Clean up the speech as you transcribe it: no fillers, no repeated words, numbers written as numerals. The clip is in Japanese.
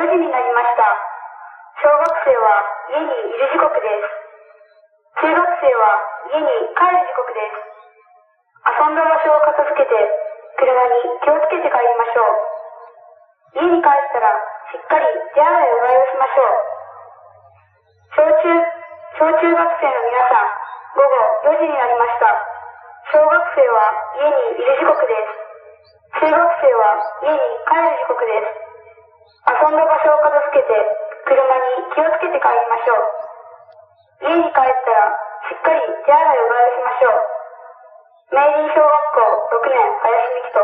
4時になりました。小学生は家にいる時刻です。中学生は家に帰る時刻です。遊んだ場所を片付けて、車に気をつけて帰りましょう。家に帰ったら、しっかり手洗いうがいをしましょう。小中学生の皆さん、午後4時になりました。小学生は家にいる時刻です。中学生は家に帰る時刻です。遊んだ場所を片付けて、車に気をつけて帰りましょう。家に帰ったら、しっかり手洗いうがいをしましょう。明林小学校6年林美希と